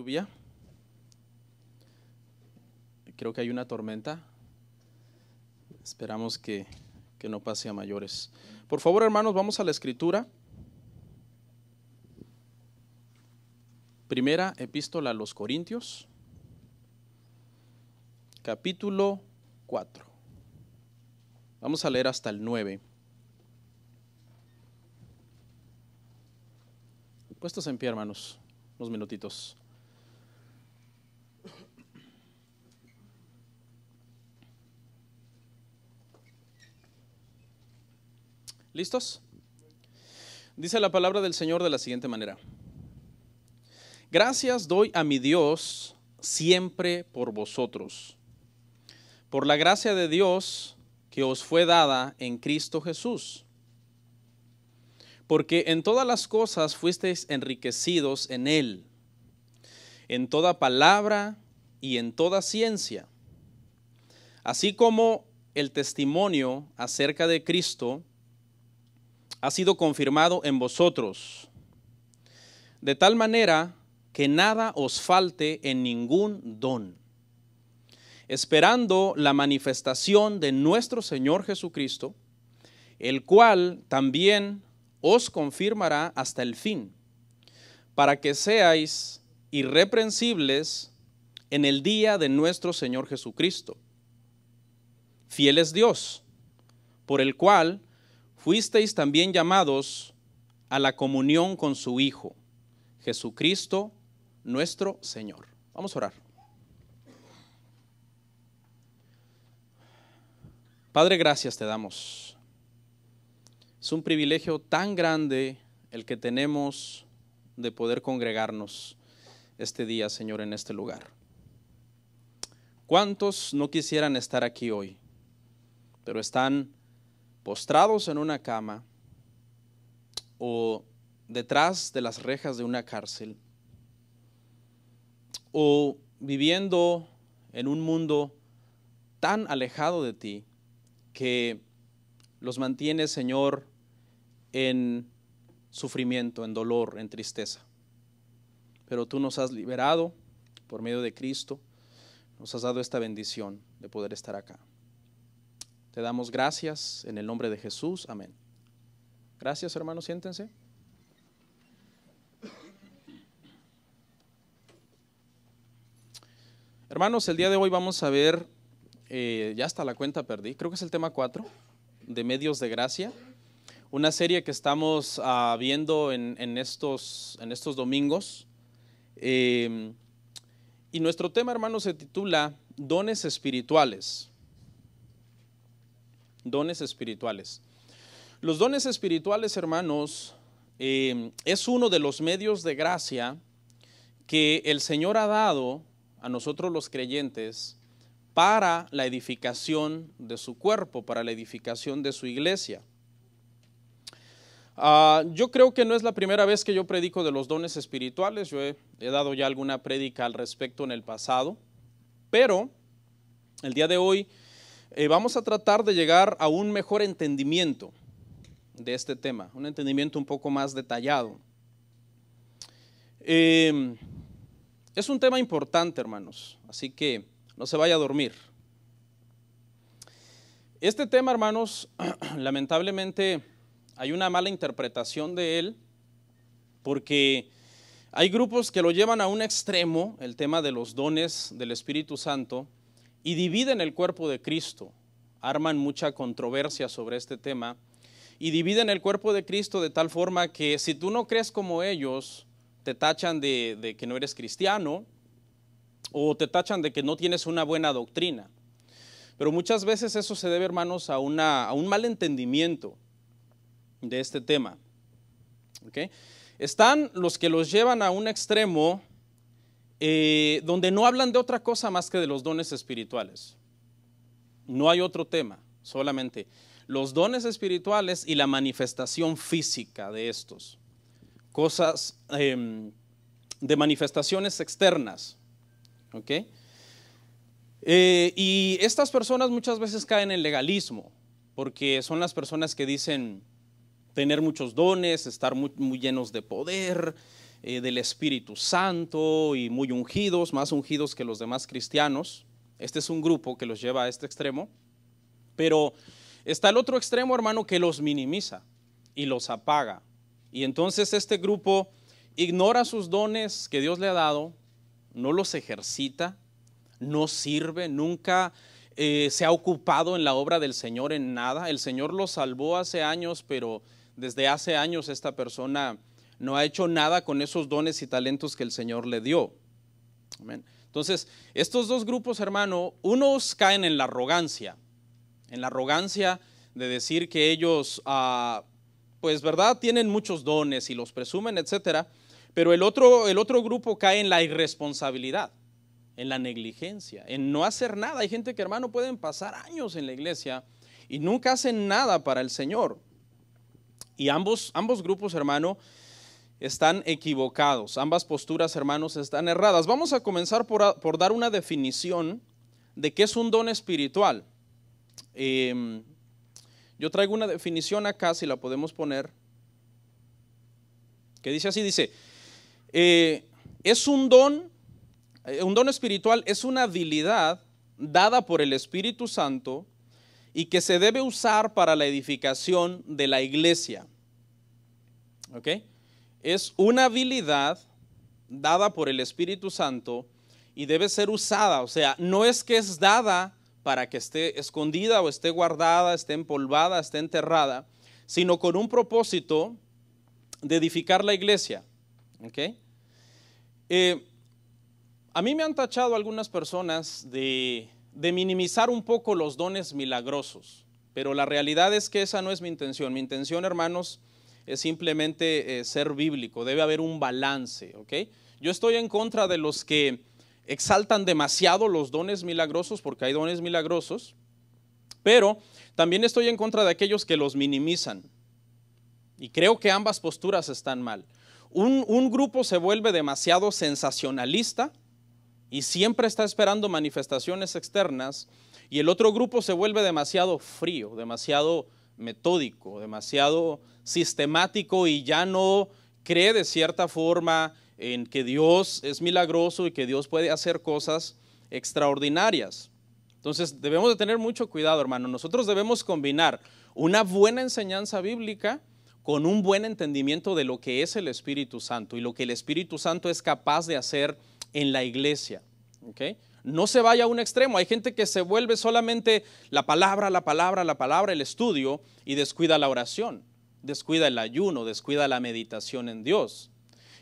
lluvia. Creo que hay una tormenta. Esperamos que no pase a mayores. Por favor, hermanos, vamos a la escritura. Primera epístola a los Corintios, capítulo 4. Vamos a leer hasta el 9. Puestos en pie, hermanos, unos minutitos. ¿Listos? Dice la palabra del Señor de la siguiente manera: gracias doy a mi Dios siempre por vosotros, por la gracia de Dios que os fue dada en Cristo Jesús, porque en todas las cosas fuisteis enriquecidos en Él, en toda palabra y en toda ciencia, así como el testimonio acerca de Cristo ha sido confirmado en vosotros, de tal manera que nada os falte en ningún don, esperando la manifestación de nuestro Señor Jesucristo, el cual también os confirmará hasta el fin, para que seáis irreprensibles en el día de nuestro Señor Jesucristo. Fiel es Dios, por el cual fuisteis también llamados a la comunión con su Hijo, Jesucristo nuestro Señor. Vamos a orar. Padre, gracias te damos. Es un privilegio tan grande el que tenemos de poder congregarnos este día, Señor, en este lugar. ¿Cuántos no quisieran estar aquí hoy, pero están postrados en una cama o detrás de las rejas de una cárcel, o viviendo en un mundo tan alejado de ti que los mantiene, Señor, en sufrimiento, en dolor, en tristeza? Pero tú nos has liberado por medio de Cristo, nos has dado esta bendición de poder estar acá. Te damos gracias en el nombre de Jesús. Amén. Gracias, hermanos, siéntense. Hermanos, el día de hoy vamos a ver, ya hasta la cuenta perdí, creo que es el tema 4 de Medios de Gracia, una serie que estamos viendo en estos domingos. Y nuestro tema, hermanos, se titula Dones Espirituales. Dones espirituales. Los dones espirituales, hermanos, es uno de los medios de gracia que el Señor ha dado a nosotros los creyentes para la edificación de su cuerpo, para la edificación de su iglesia. Yo creo que no es la primera vez que yo predico de los dones espirituales. Yo he dado ya alguna prédica al respecto en el pasado, pero el día de hoy vamos a tratar de llegar a un mejor entendimiento de este tema, un entendimiento un poco más detallado. Es un tema importante, hermanos, así que no se vaya a dormir. Este tema, hermanos, lamentablemente hay una mala interpretación de él, porque hay grupos que lo llevan a un extremo, el tema de los dones del Espíritu Santo, y dividen el cuerpo de Cristo, arman mucha controversia sobre este tema, y dividen el cuerpo de Cristo de tal forma que si tú no crees como ellos, te tachan de que no eres cristiano, o te tachan de que no tienes una buena doctrina. Pero muchas veces eso se debe, hermanos, a un mal entendimiento de este tema. ¿Okay? Están los que los llevan a un extremo donde no hablan de otra cosa más que de los dones espirituales. No hay otro tema, solamente los dones espirituales y la manifestación física de estos. Cosas de manifestaciones externas. ¿Ok? Y estas personas muchas veces caen en legalismo, porque son las personas que dicen tener muchos dones, estar muy llenos de poder, del Espíritu Santo y muy ungidos, más ungidos que los demás cristianos. Este es un grupo que los lleva a este extremo. Pero está el otro extremo, hermano, que los minimiza y los apaga. Y entonces este grupo ignora sus dones que Dios le ha dado, no los ejercita, no sirve, nunca se ha ocupado en la obra del Señor en nada. El Señor los salvó hace años, pero desde hace años esta persona no ha hecho nada con esos dones y talentos que el Señor le dio. Amén. Entonces, estos dos grupos, hermano, unos caen en la arrogancia de decir que ellos, pues verdad, tienen muchos dones y los presumen, etcétera, pero el otro grupo cae en la irresponsabilidad, en la negligencia, en no hacer nada. Hay gente que, hermano, pueden pasar años en la iglesia y nunca hacen nada para el Señor. Y ambos grupos, hermano, están equivocados. Ambas posturas, hermanos, están erradas. Vamos a comenzar por dar una definición de qué es un don espiritual. Yo traigo una definición acá, si la podemos poner, que dice así, dice, es un don espiritual es una habilidad dada por el Espíritu Santo y que se debe usar para la edificación de la iglesia. ¿Ok? Es una habilidad dada por el Espíritu Santo y debe ser usada, o sea, no es que es dada para que esté escondida o esté guardada, esté empolvada, esté enterrada, sino con un propósito de edificar la iglesia. ¿Okay? A mí me han tachado algunas personas de minimizar un poco los dones milagrosos, pero la realidad es que esa no es mi intención. Mi intención, hermanos, es simplemente ser bíblico. Debe haber un balance. ¿Okay? Yo estoy en contra de los que exaltan demasiado los dones milagrosos, porque hay dones milagrosos, pero también estoy en contra de aquellos que los minimizan. Y creo que ambas posturas están mal. Un grupo se vuelve demasiado sensacionalista y siempre está esperando manifestaciones externas, y el otro grupo se vuelve demasiado frío, demasiado metódico, demasiado sistemático y ya no cree de cierta forma en que Dios es milagroso y que Dios puede hacer cosas extraordinarias. Entonces debemos de tener mucho cuidado, hermano. Nosotros debemos combinar una buena enseñanza bíblica con un buen entendimiento de lo que es el Espíritu Santo y lo que el Espíritu Santo es capaz de hacer en la iglesia. ¿Okay? No se vaya a un extremo. Hay gente que se vuelve solamente la palabra, el estudio, y descuida la oración, descuida el ayuno, descuida la meditación en Dios.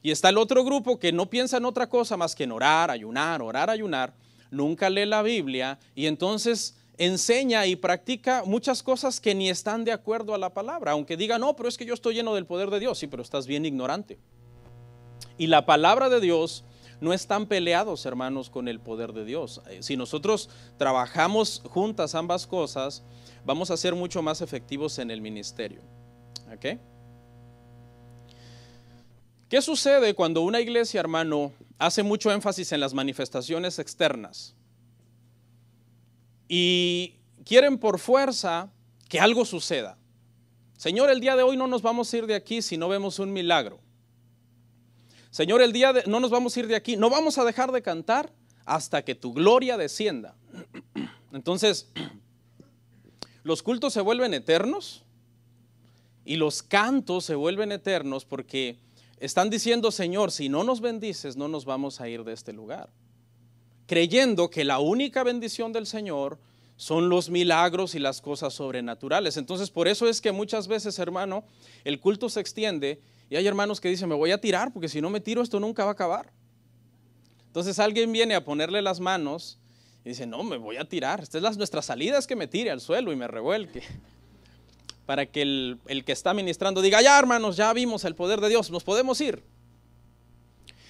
Y está el otro grupo que no piensa en otra cosa más que en orar, ayunar, nunca lee la Biblia y entonces enseña y practica muchas cosas que ni están de acuerdo a la palabra, aunque diga, no, pero es que yo estoy lleno del poder de Dios. Sí, pero estás bien ignorante. Y la palabra de Dios no están peleados, hermanos, con el poder de Dios. Si nosotros trabajamos juntas ambas cosas, vamos a ser mucho más efectivos en el ministerio. ¿Ok? ¿Qué sucede cuando una iglesia, hermano, hace mucho énfasis en las manifestaciones externas y quieren por fuerza que algo suceda? Señor, el día de hoy no nos vamos a ir de aquí si no vemos un milagro. Señor, no nos vamos a ir de aquí, no vamos a dejar de cantar hasta que tu gloria descienda. Entonces, los cultos se vuelven eternos y los cantos se vuelven eternos porque están diciendo, Señor, si no nos bendices, no nos vamos a ir de este lugar. Creyendo que la única bendición del Señor son los milagros y las cosas sobrenaturales. Entonces, por eso es que muchas veces, hermano, el culto se extiende y hay hermanos que dicen, me voy a tirar porque si no me tiro esto nunca va a acabar. Entonces alguien viene a ponerle las manos y dice, no, me voy a tirar. Esta es nuestra salida, es que me tire al suelo y me revuelque. Para que el que está ministrando diga, ya hermanos, ya vimos el poder de Dios, nos podemos ir.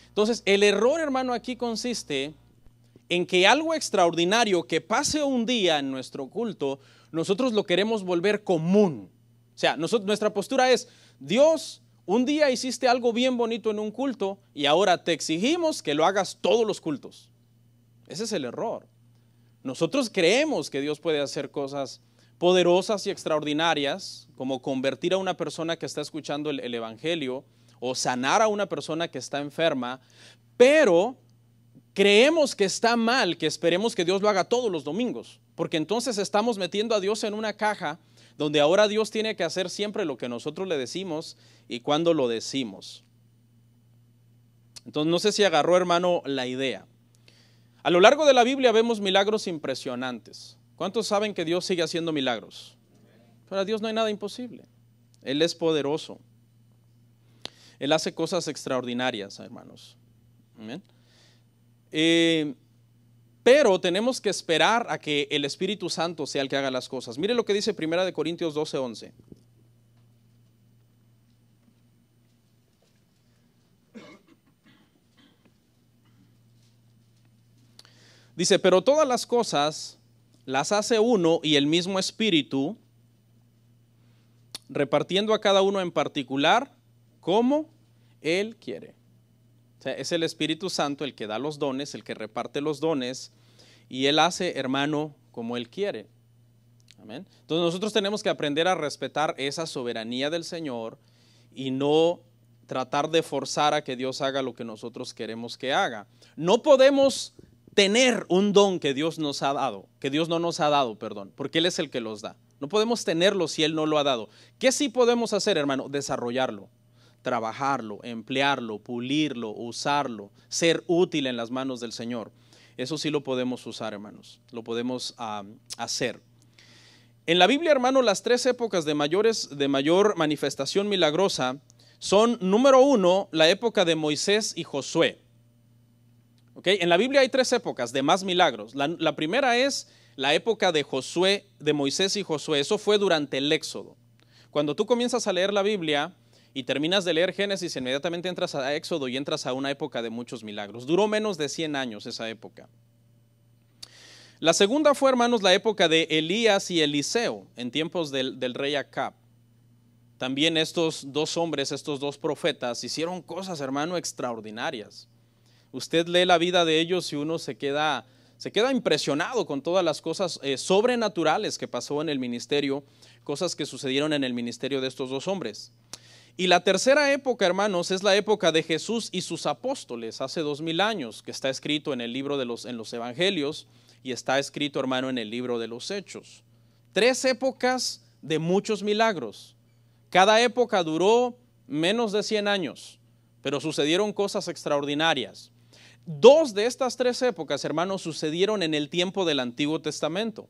Entonces el error, hermano, aquí consiste en que algo extraordinario que pase un día en nuestro culto, nosotros lo queremos volver común. O sea, nuestra postura es, Dios, un día hiciste algo bien bonito en un culto y ahora te exigimos que lo hagas todos los cultos. Ese es el error. Nosotros creemos que Dios puede hacer cosas poderosas y extraordinarias, como convertir a una persona que está escuchando el evangelio, o sanar a una persona que está enferma, pero creemos que está mal que esperemos que Dios lo haga todos los domingos, porque entonces estamos metiendo a Dios en una caja donde ahora Dios tiene que hacer siempre lo que nosotros le decimos y cuando lo decimos. Entonces no sé si agarró, hermano, la idea. A lo largo de la Biblia vemos milagros impresionantes. ¿Cuántos saben que Dios sigue haciendo milagros? Para Dios no hay nada imposible. Él es poderoso. Él hace cosas extraordinarias, hermanos. Amén. Pero tenemos que esperar a que el Espíritu Santo sea el que haga las cosas. Mire lo que dice 1 Corintios 12:11. Dice, pero todas las cosas las hace uno y el mismo Espíritu, repartiendo a cada uno en particular como Él quiere. O sea, es el Espíritu Santo el que da los dones, el que reparte los dones, y Él hace, hermano, como Él quiere. Amén. Entonces nosotros tenemos que aprender a respetar esa soberanía del Señor y no tratar de forzar a que Dios haga lo que nosotros queremos que haga. No podemos tener un don que Dios nos ha dado, que Dios no nos ha dado, perdón, porque Él es el que los da. No podemos tenerlo si Él no lo ha dado. ¿Qué sí podemos hacer, hermano? Desarrollarlo, trabajarlo, emplearlo, pulirlo, usarlo, ser útil en las manos del Señor. Eso sí lo podemos usar, hermanos, lo podemos hacer. En la Biblia, hermano, las tres épocas de mayor manifestación milagrosa son, número uno, la época de Moisés y Josué. ¿Okay? En la Biblia hay tres épocas de más milagros. La primera es la época de Josué, de Moisés y Josué. Eso fue durante el Éxodo. Cuando tú comienzas a leer la Biblia y terminas de leer Génesis, inmediatamente entras a Éxodo y entras a una época de muchos milagros. Duró menos de 100 años esa época. La segunda fue, hermanos, la época de Elías y Eliseo, en tiempos del rey Acab. También estos dos hombres, estos dos profetas, hicieron cosas, hermano, extraordinarias. Usted lee la vida de ellos y uno se queda impresionado con todas las cosas sobrenaturales que pasó en el ministerio, cosas que sucedieron en el ministerio de estos dos hombres. Y la tercera época, hermanos, es la época de Jesús y sus apóstoles, hace 2000 años, que está escrito en el libro en los evangelios y está escrito, hermano, en el libro de los Hechos. Tres épocas de muchos milagros. Cada época duró menos de 100 años, pero sucedieron cosas extraordinarias. Dos de estas tres épocas, hermanos, sucedieron en el tiempo del Antiguo Testamento.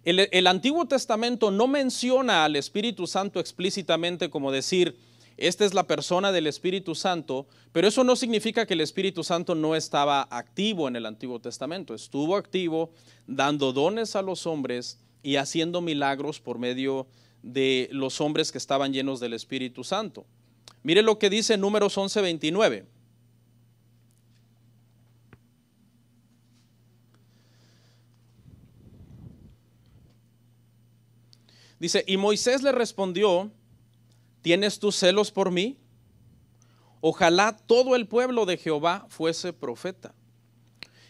El Antiguo Testamento no menciona al Espíritu Santo explícitamente como decir, esta es la persona del Espíritu Santo, pero eso no significa que el Espíritu Santo no estaba activo en el Antiguo Testamento. Estuvo activo dando dones a los hombres y haciendo milagros por medio de los hombres que estaban llenos del Espíritu Santo. Mire lo que dice Números 11:29. Dice, y Moisés le respondió, ¿tienes tú celos por mí? Ojalá todo el pueblo de Jehová fuese profeta,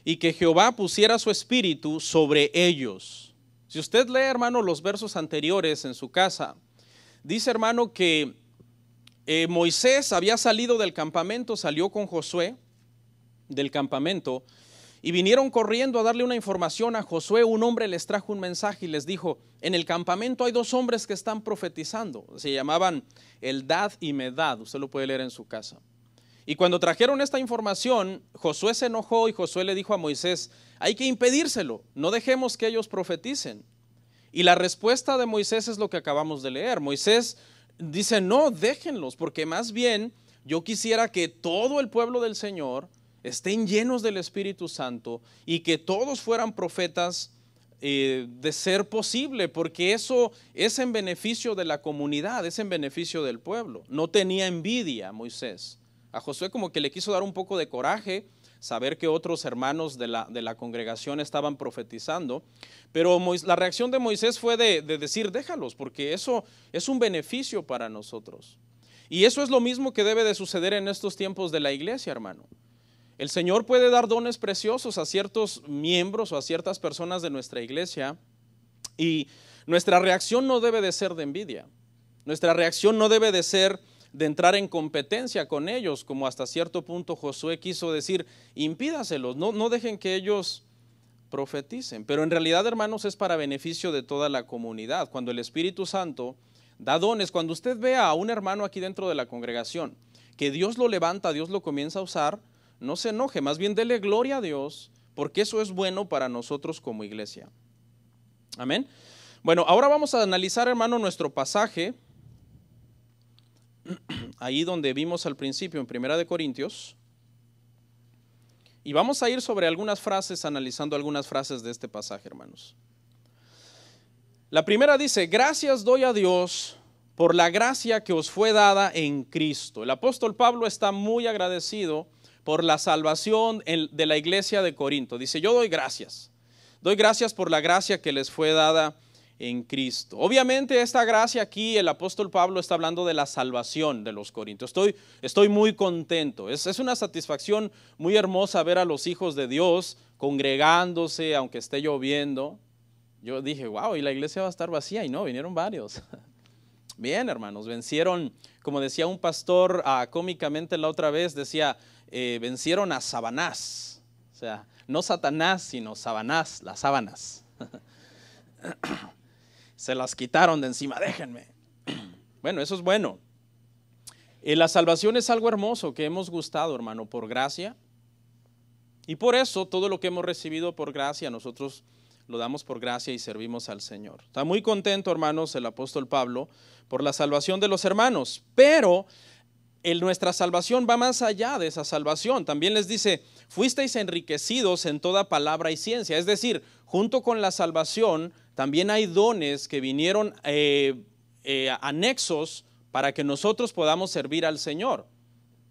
y que Jehová pusiera su espíritu sobre ellos. Si usted lee, hermano, los versos anteriores en su casa, dice, hermano, que Moisés había salido del campamento, salió con Josué del campamento, y vinieron corriendo a darle una información a Josué. Un hombre les trajo un mensaje y les dijo, en el campamento hay dos hombres que están profetizando. Se llamaban Eldad y Medad, usted lo puede leer en su casa. Y cuando trajeron esta información, Josué se enojó y Josué le dijo a Moisés, hay que impedírselo, no dejemos que ellos profeticen. Y la respuesta de Moisés es lo que acabamos de leer. Moisés dice, no, déjenlos, porque más bien yo quisiera que todo el pueblo del Señor estén llenos del Espíritu Santo y que todos fueran profetas de ser posible, porque eso es en beneficio de la comunidad, es en beneficio del pueblo. No tenía envidia Moisés. A Josué como que le quiso dar un poco de coraje, saber que otros hermanos de la congregación estaban profetizando, pero la reacción de Moisés fue de decir, déjalos, porque eso es un beneficio para nosotros. Y eso es lo mismo que debe de suceder en estos tiempos de la iglesia, hermano. El Señor puede dar dones preciosos a ciertos miembros o a ciertas personas de nuestra iglesia y nuestra reacción no debe de ser de envidia. Nuestra reacción no debe de ser de entrar en competencia con ellos, como hasta cierto punto Josué quiso decir, impídaselos, no dejen que ellos profeticen. Pero en realidad, hermanos, es para beneficio de toda la comunidad. Cuando el Espíritu Santo da dones, cuando usted vea a un hermano aquí dentro de la congregación, que Dios lo levanta, Dios lo comienza a usar, no se enoje, más bien dele gloria a Dios, porque eso es bueno para nosotros como iglesia. Amén. Bueno, ahora vamos a analizar, hermano, nuestro pasaje, ahí donde vimos al principio en 1 Corintios, y vamos a ir sobre algunas frases, analizando algunas frases de este pasaje, hermanos. La primera dice, gracias doy a Dios por la gracia que os fue dada en Cristo. El apóstol Pablo está muy agradecido por la salvación de la iglesia de Corinto. Dice, yo doy gracias por la gracia que les fue dada en Cristo. Obviamente esta gracia aquí, el apóstol Pablo está hablando de la salvación de los corintios. Estoy muy contento. Es una satisfacción muy hermosa ver a los hijos de Dios congregándose, aunque esté lloviendo. Yo dije, wow, y la iglesia va a estar vacía, y no, vinieron varios. Bien, hermanos, vencieron, como decía un pastor cómicamente la otra vez, decía, vencieron a Sabanás. O sea, no Satanás, sino Sabanás, las sábanas. Se las quitaron de encima, déjenme. Bueno, eso es bueno. La salvación es algo hermoso que hemos gustado, hermano, por gracia. Y por eso todo lo que hemos recibido por gracia, nosotros lo damos por gracia y servimos al Señor. Está muy contento, hermanos, el apóstol Pablo por la salvación de los hermanos. Pero nuestra salvación va más allá de esa salvación. También les dice, fuisteis enriquecidos en toda palabra y ciencia. Es decir, junto con la salvación, también hay dones que vinieron anexos para que nosotros podamos servir al Señor.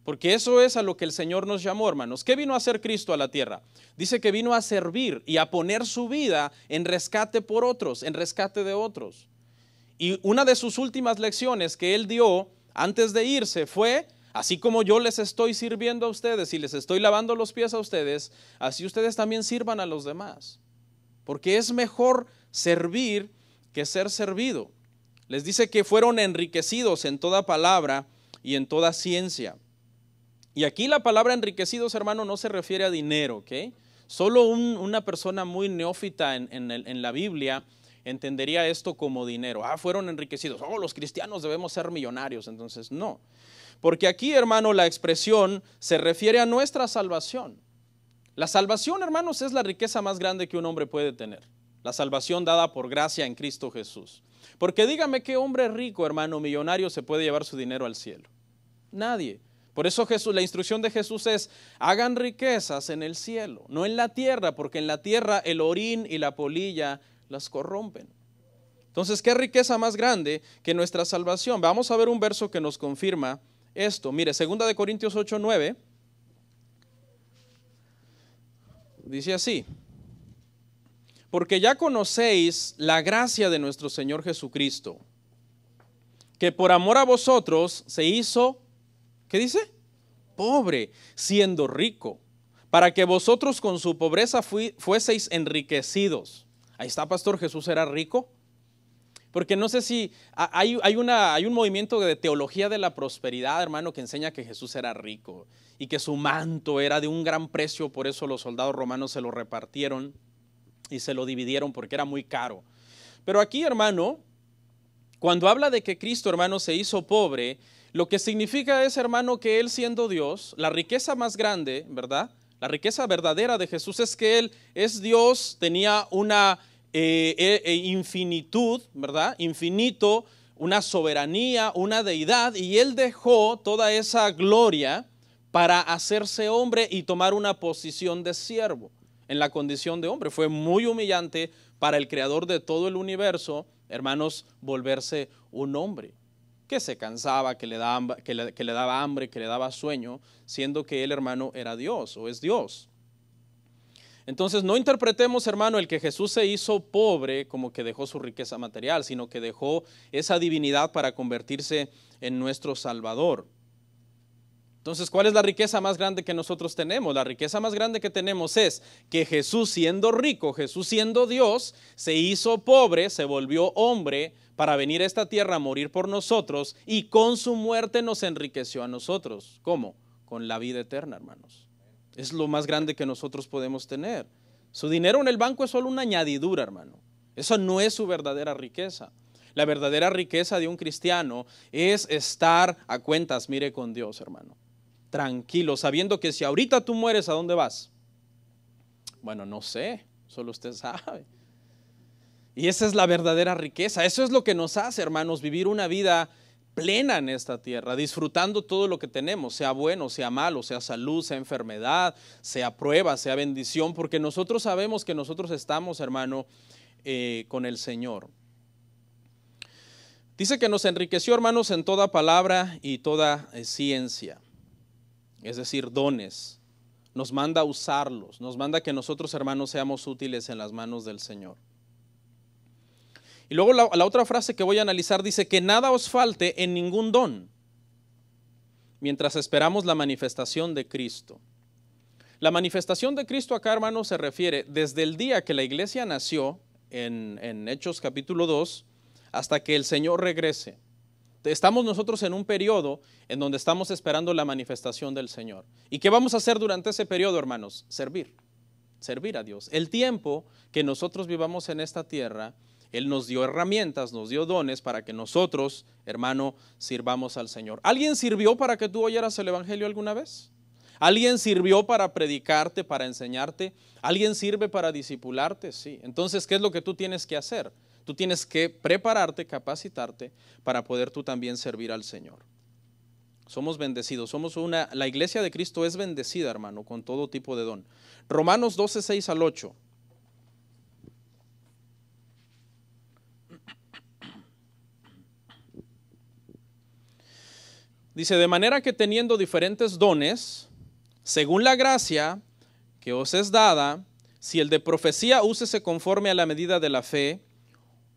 Porque eso es a lo que el Señor nos llamó, hermanos. ¿Qué vino a hacer Cristo a la tierra? Dice que vino a servir y a poner su vida en rescate por otros, en rescate de otros. Y una de sus últimas lecciones que Él dio antes de irse fue, así como yo les estoy sirviendo a ustedes y les estoy lavando los pies a ustedes, así ustedes también sirvan a los demás. Porque es mejor servir que ser servido. Les dice que fueron enriquecidos en toda palabra y en toda ciencia. Y aquí la palabra enriquecidos, hermano, no se refiere a dinero, ¿ok? Solo una persona muy neófita en la Biblia entendería esto como dinero. Fueron enriquecidos. Los cristianos debemos ser millonarios. Entonces, no. Porque aquí, hermano, la expresión se refiere a nuestra salvación. La salvación, hermanos, es la riqueza más grande que un hombre puede tener. La salvación dada por gracia en Cristo Jesús. Porque dígame qué hombre rico, hermano, millonario se puede llevar su dinero al cielo. Nadie. Por eso la instrucción de Jesús es, hagan riquezas en el cielo, no en la tierra, porque en la tierra el orín y la polilla las corrompen. Entonces, ¿qué riqueza más grande que nuestra salvación? Vamos a ver un verso que nos confirma esto. Mire, 2 Corintios 8:9, dice así, porque ya conocéis la gracia de nuestro Señor Jesucristo, que por amor a vosotros se hizo, ¿qué dice? Pobre, siendo rico, para que vosotros con su pobreza fueseis enriquecidos. Ahí está, pastor, Jesús era rico. Porque no sé si hay un movimiento de teología de la prosperidad, hermano, que enseña que Jesús era rico y que su manto era de un gran precio, por eso los soldados romanos se lo repartieron y se lo dividieron porque era muy caro. Pero aquí, hermano, cuando habla de que Cristo, hermano, se hizo pobre, lo que significa es, hermano, que Él siendo Dios, la riqueza más grande, ¿verdad? La riqueza verdadera de Jesús es que Él es Dios, tenía una infinitud, ¿verdad? Infinito, una soberanía, una deidad, y Él dejó toda esa gloria para hacerse hombre y tomar una posición de siervo en la condición de hombre. Fue muy humillante para el creador de todo el universo, hermanos, volverse un hombre que se cansaba, que le daba hambre, que le daba sueño, siendo que Él, hermano, era Dios o es Dios. Entonces no interpretemos, hermano, el que Jesús se hizo pobre como que dejó su riqueza material, sino que dejó esa divinidad para convertirse en nuestro Salvador. Entonces, ¿cuál es la riqueza más grande que nosotros tenemos? La riqueza más grande que tenemos es que Jesús siendo rico, Jesús siendo Dios, se hizo pobre, se volvió hombre para venir a esta tierra a morir por nosotros y con su muerte nos enriqueció a nosotros. ¿Cómo? Con la vida eterna, hermanos. Es lo más grande que nosotros podemos tener. Su dinero en el banco es solo una añadidura, hermano. Eso no es su verdadera riqueza. La verdadera riqueza de un cristiano es estar a cuentas, mire, con Dios, hermano. Tranquilo, sabiendo que si ahorita tú mueres, ¿a dónde vas? Bueno, no sé, solo usted sabe. Y esa es la verdadera riqueza. Eso es lo que nos hace, hermanos, vivir una vida plena en esta tierra, disfrutando todo lo que tenemos, sea bueno, sea malo, sea salud, sea enfermedad, sea prueba, sea bendición, porque nosotros sabemos que nosotros estamos, hermano, con el Señor. Dice que nos enriqueció, hermanos, en toda palabra y toda ciencia, es decir, dones. Nos manda a usarlos, nos manda que nosotros, hermanos, seamos útiles en las manos del Señor. Y luego la otra frase que voy a analizar dice que nada os falte en ningún don, mientras esperamos la manifestación de Cristo. La manifestación de Cristo acá, hermanos, se refiere desde el día que la iglesia nació, en Hechos capítulo 2, hasta que el Señor regrese. Estamos nosotros en un periodo en donde estamos esperando la manifestación del Señor. ¿Y qué vamos a hacer durante ese periodo, hermanos? Servir a Dios. El tiempo que nosotros vivamos en esta tierra, Él nos dio herramientas, nos dio dones para que nosotros, hermano, sirvamos al Señor. ¿Alguien sirvió para que tú oyeras el Evangelio alguna vez? ¿Alguien sirvió para predicarte, para enseñarte? ¿Alguien sirve para discipularte? Sí. Entonces, ¿qué es lo que tú tienes que hacer? Tú tienes que prepararte, capacitarte para poder tú también servir al Señor. Somos bendecidos, la iglesia de Cristo es bendecida, hermano, con todo tipo de don. Romanos 12, 6 al 8. Dice, de manera que teniendo diferentes dones, según la gracia que os es dada, si el de profecía úsese conforme a la medida de la fe,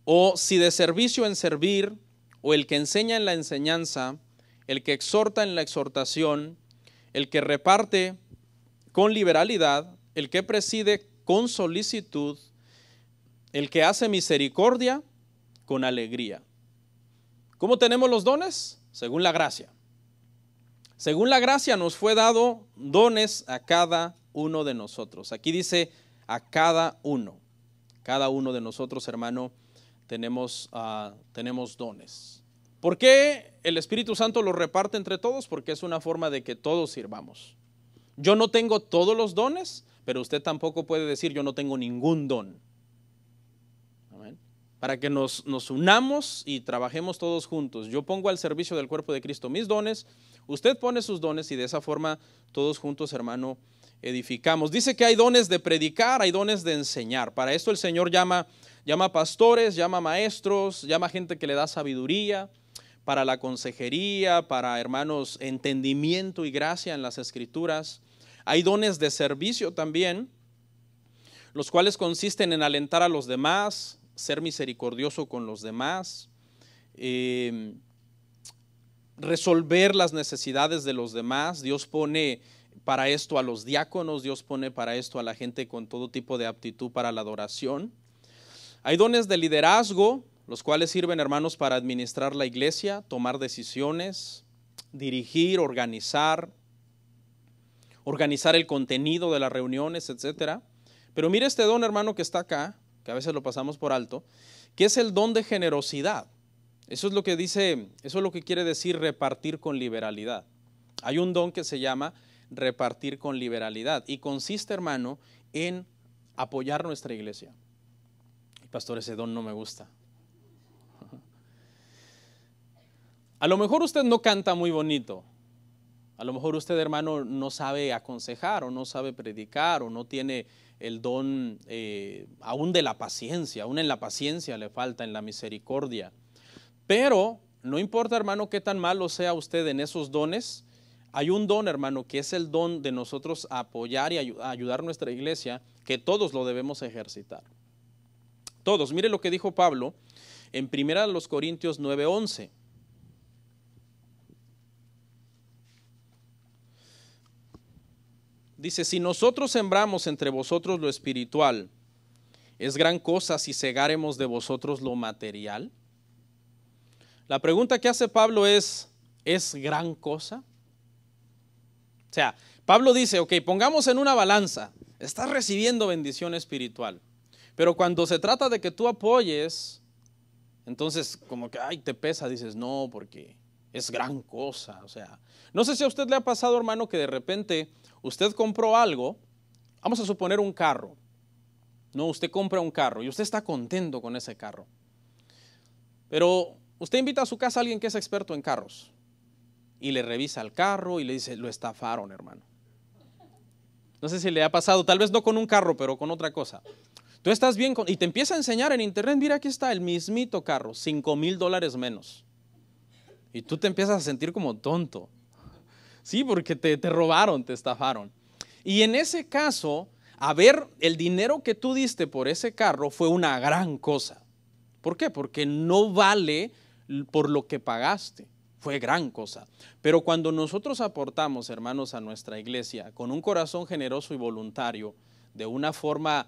o si de servicio en servir, o el que enseña en la enseñanza, el que exhorta en la exhortación, el que reparte con liberalidad, el que preside con solicitud, el que hace misericordia con alegría. ¿Cómo tenemos los dones? Según la gracia. Según la gracia nos fue dado dones a cada uno de nosotros. Aquí dice a cada uno. Cada uno de nosotros, hermano, tenemos dones. ¿Por qué el Espíritu Santo los reparte entre todos? Porque es una forma de que todos sirvamos. Yo no tengo todos los dones, pero usted tampoco puede decir yo no tengo ningún don. Amén. Para que nos unamos y trabajemos todos juntos. Yo pongo al servicio del cuerpo de Cristo mis dones, usted pone sus dones y de esa forma todos juntos, hermano, edificamos. Dice que hay dones de predicar, hay dones de enseñar. Para esto el Señor llama pastores, llama maestros, llama gente que le da sabiduría, para la consejería, para, hermanos, entendimiento y gracia en las Escrituras. Hay dones de servicio también, los cuales consisten en alentar a los demás, ser misericordioso con los demás, resolver las necesidades de los demás. Dios pone para esto a los diáconos, Dios pone para esto a la gente con todo tipo de aptitud para la adoración. Hay dones de liderazgo, los cuales sirven, hermanos, para administrar la iglesia, tomar decisiones, dirigir, organizar el contenido de las reuniones, etcétera. Pero mire este don, hermano, que está acá, que a veces lo pasamos por alto, que es el don de generosidad. Eso es lo que dice, eso es lo que quiere decir repartir con liberalidad. Hay un don que se llama repartir con liberalidad y consiste, hermano, en apoyar nuestra iglesia. Pastor, ese don no me gusta. A lo mejor usted no canta muy bonito. A lo mejor usted, hermano, no sabe aconsejar o no sabe predicar o no tiene el don aún de la paciencia. Aún en la paciencia le falta, en la misericordia. Pero no importa, hermano, qué tan malo sea usted en esos dones. Hay un don, hermano, que es el don de nosotros apoyar y ayudar a nuestra iglesia, que todos lo debemos ejercitar. Todos. Mire lo que dijo Pablo en 1 Corintios 9:11. Dice, si nosotros sembramos entre vosotros lo espiritual, ¿es gran cosa si segáremos de vosotros lo material? La pregunta que hace Pablo ¿es gran cosa? O sea, Pablo dice, ok, pongamos en una balanza, estás recibiendo bendición espiritual, pero cuando se trata de que tú apoyes, entonces como que, ay, te pesa, dices, no, porque es gran cosa. O sea, no sé si a usted le ha pasado, hermano, que de repente usted compró algo, vamos a suponer un carro, no, usted compra un carro y usted está contento con ese carro, pero usted invita a su casa a alguien que es experto en carros y le revisa el carro y le dice, lo estafaron, hermano. No sé si le ha pasado, tal vez no con un carro, pero con otra cosa. Tú estás bien y te empieza a enseñar en internet, mira, aquí está el mismito carro, $5,000 menos. Y tú te empiezas a sentir como tonto. Sí, porque te robaron, te estafaron. Y en ese caso, a ver, el dinero que tú diste por ese carro fue una gran cosa. ¿Por qué? Porque no vale por lo que pagaste. Fue gran cosa. Pero cuando nosotros aportamos, hermanos, a nuestra iglesia con un corazón generoso y voluntario, de una forma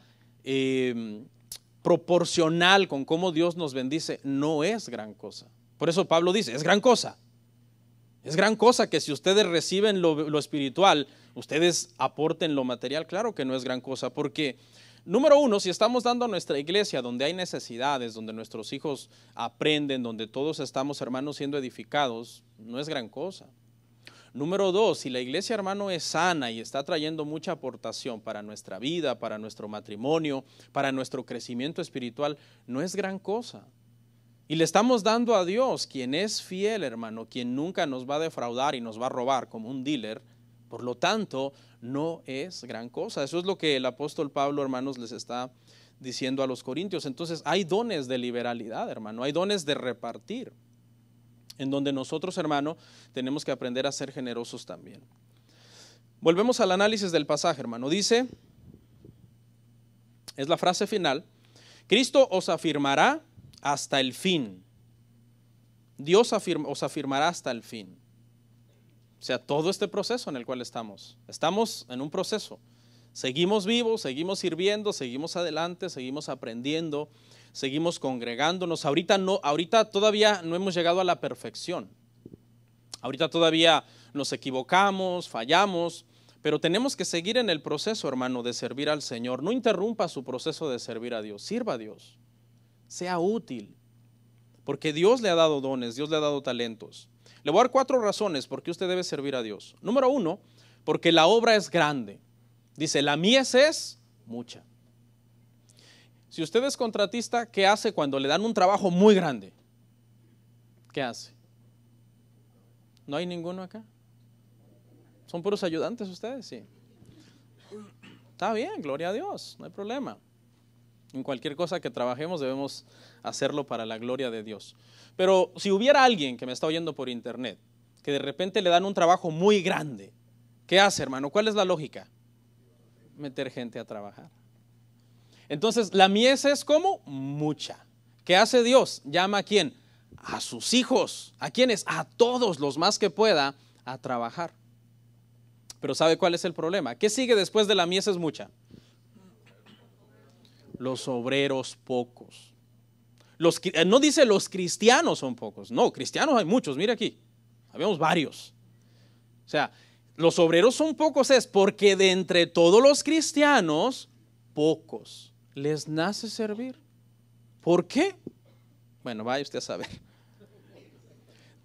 proporcional con cómo Dios nos bendice, no es gran cosa. Por eso Pablo dice, es gran cosa. Es gran cosa que si ustedes reciben lo espiritual, ustedes aporten lo material. Claro que no es gran cosa, porque número uno, si estamos dando a nuestra iglesia donde hay necesidades, donde nuestros hijos aprenden, donde todos estamos, hermanos, siendo edificados, no es gran cosa. Número dos, si la iglesia, hermano, es sana y está trayendo mucha aportación para nuestra vida, para nuestro matrimonio, para nuestro crecimiento espiritual, no es gran cosa. Y le estamos dando a Dios, quien es fiel, hermano, quien nunca nos va a defraudar y nos va a robar como un dealer. Por lo tanto, no es gran cosa. Eso es lo que el apóstol Pablo, hermanos, les está diciendo a los corintios. Entonces, hay dones de liberalidad, hermano, hay dones de repartir, en donde nosotros, hermano, tenemos que aprender a ser generosos también. Volvemos al análisis del pasaje, hermano. Dice, es la frase final, Cristo os afirmará hasta el fin. Dios os afirmará hasta el fin. O sea, todo este proceso en el cual estamos en un proceso. Seguimos vivos, seguimos sirviendo, seguimos adelante, seguimos aprendiendo, seguimos congregándonos. Ahorita todavía no hemos llegado a la perfección. Ahorita todavía nos equivocamos, fallamos, pero tenemos que seguir en el proceso, hermano, de servir al Señor. No interrumpa su proceso de servir a Dios, sirva a Dios. Sea útil, porque Dios le ha dado dones, Dios le ha dado talentos. Le voy a dar 4 razones por qué usted debe servir a Dios. Número 1, porque la obra es grande. Dice, la mies es mucha. Si usted es contratista, ¿qué hace cuando le dan un trabajo muy grande? ¿Qué hace? ¿No hay ninguno acá? ¿Son puros ayudantes ustedes? Sí. Está bien, gloria a Dios, no hay problema. En cualquier cosa que trabajemos debemos hacerlo para la gloria de Dios. Pero si hubiera alguien que me está oyendo por internet, que de repente le dan un trabajo muy grande, ¿qué hace, hermano? ¿Cuál es la lógica? Meter gente a trabajar. Entonces, la mies es como mucha. ¿Qué hace Dios? ¿Llama a quién? A sus hijos. ¿A quiénes? A todos los más que pueda a trabajar. Pero ¿sabe cuál es el problema? ¿Qué sigue después de la mies es mucha? Los obreros pocos. No dice los cristianos son pocos. No, cristianos hay muchos. Mire aquí, habemos varios. O sea, los obreros son pocos es porque de entre todos los cristianos, pocos les nace servir. ¿Por qué? Bueno, vaya usted a saber.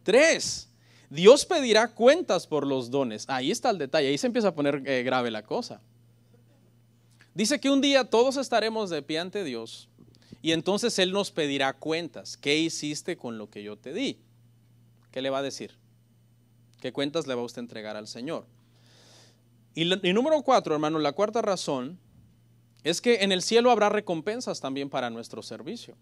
3, Dios pedirá cuentas por los dones. Ahí está el detalle, ahí se empieza a poner grave la cosa. Dice que un día todos estaremos de pie ante Dios y entonces Él nos pedirá cuentas. ¿Qué hiciste con lo que yo te di? ¿Qué le va a decir? ¿Qué cuentas le va a usted entregar al Señor? Y número 4, hermano, la 4ª razón es que en el cielo habrá recompensas también para nuestro servicio.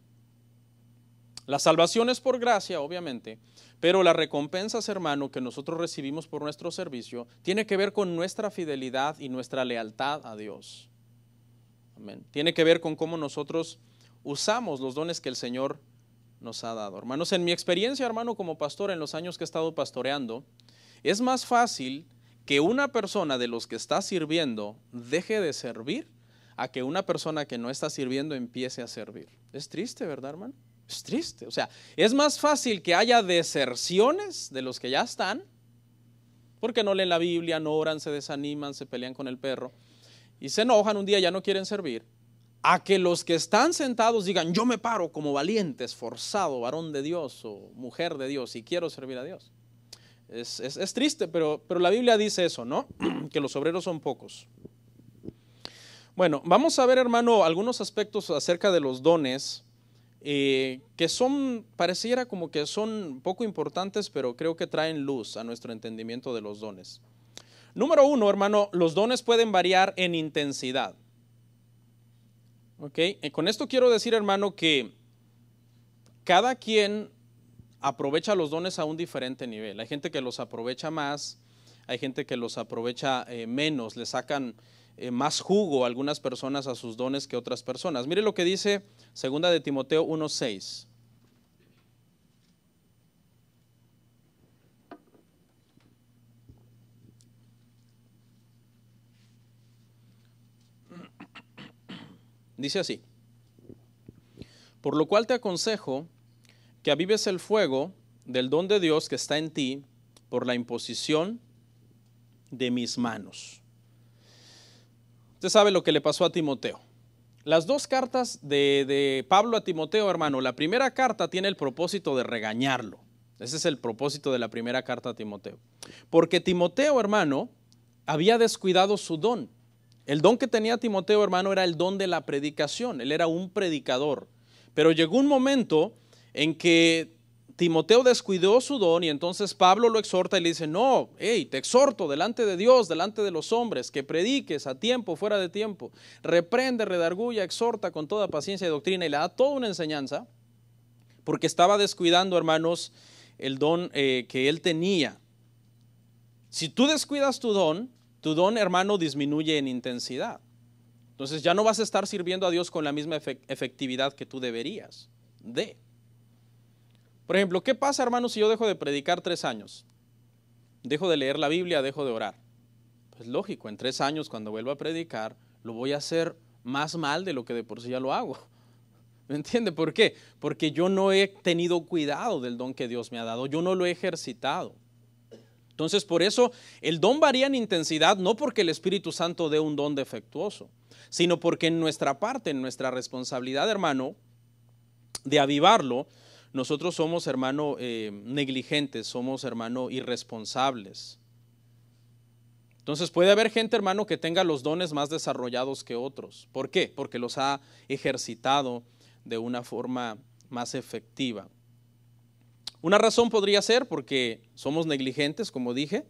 La salvación es por gracia, obviamente, pero las recompensas, hermano, que nosotros recibimos por nuestro servicio, tiene que ver con nuestra fidelidad y nuestra lealtad a Dios. Amén. Tiene que ver con cómo nosotros usamos los dones que el Señor nos ha dado. Hermanos, en mi experiencia, hermano, como pastor, en los años que he estado pastoreando, es más fácil que una persona de los que está sirviendo deje de servir a que una persona que no está sirviendo empiece a servir. Es triste, ¿verdad, hermano? Es triste. O sea, es más fácil que haya deserciones de los que ya están, porque no leen la Biblia, no oran, se desaniman, se pelean con el perro y se enojan un día, ya no quieren servir, a que los que están sentados digan, yo me paro como valiente, esforzado, varón de Dios o mujer de Dios y quiero servir a Dios. Es triste, pero la Biblia dice eso, ¿no? Que los obreros son pocos. Bueno, vamos a ver, hermano, algunos aspectos acerca de los dones que son, pareciera como que son poco importantes, pero creo que traen luz a nuestro entendimiento de los dones. Número uno, hermano, los dones pueden variar en intensidad. ¿Ok? Con esto quiero decir, hermano, que cada quien aprovecha los dones a un diferente nivel. Hay gente que los aprovecha más, hay gente que los aprovecha menos, le sacan más jugo a algunas personas a sus dones que otras personas. Mire lo que dice 2 de Timoteo 1:6. Dice así: por lo cual te aconsejo que avives el fuego del don de Dios que está en ti por la imposición de mis manos. Usted sabe lo que le pasó a Timoteo. Las dos cartas de Pablo a Timoteo, hermano, la primera carta tiene el propósito de regañarlo. Ese es el propósito de la primera carta a Timoteo. Porque Timoteo, hermano, había descuidado su don. El don que tenía Timoteo, hermano, era el don de la predicación. Él era un predicador. Pero llegó un momento en que Timoteo descuidó su don y entonces Pablo lo exhorta y le dice, no, hey, te exhorto delante de Dios, delante de los hombres, que prediques a tiempo, fuera de tiempo. Reprende, redarguya, exhorta con toda paciencia y doctrina, y le da toda una enseñanza porque estaba descuidando, hermanos, el don que él tenía. Si tú descuidas tu don, hermano, disminuye en intensidad. Entonces ya no vas a estar sirviendo a Dios con la misma efectividad que tú deberías de. Por ejemplo, ¿qué pasa, hermano, si yo dejo de predicar 3 años? Dejo de leer la Biblia, dejo de orar. Pues lógico, en 3 años cuando vuelva a predicar, lo voy a hacer más mal de lo que de por sí ya lo hago. ¿Me entiende? ¿Por qué? Porque yo no he tenido cuidado del don que Dios me ha dado, yo no lo he ejercitado. Entonces, por eso el don varía en intensidad, no porque el Espíritu Santo dé un don defectuoso, sino porque en nuestra parte, en nuestra responsabilidad, hermano, de avivarlo, nosotros somos, hermano, negligentes, somos, hermano, irresponsables. Entonces puede haber gente, hermano, que tenga los dones más desarrollados que otros. ¿Por qué? Porque los ha ejercitado de una forma más efectiva. Una razón podría ser porque somos negligentes, como dije.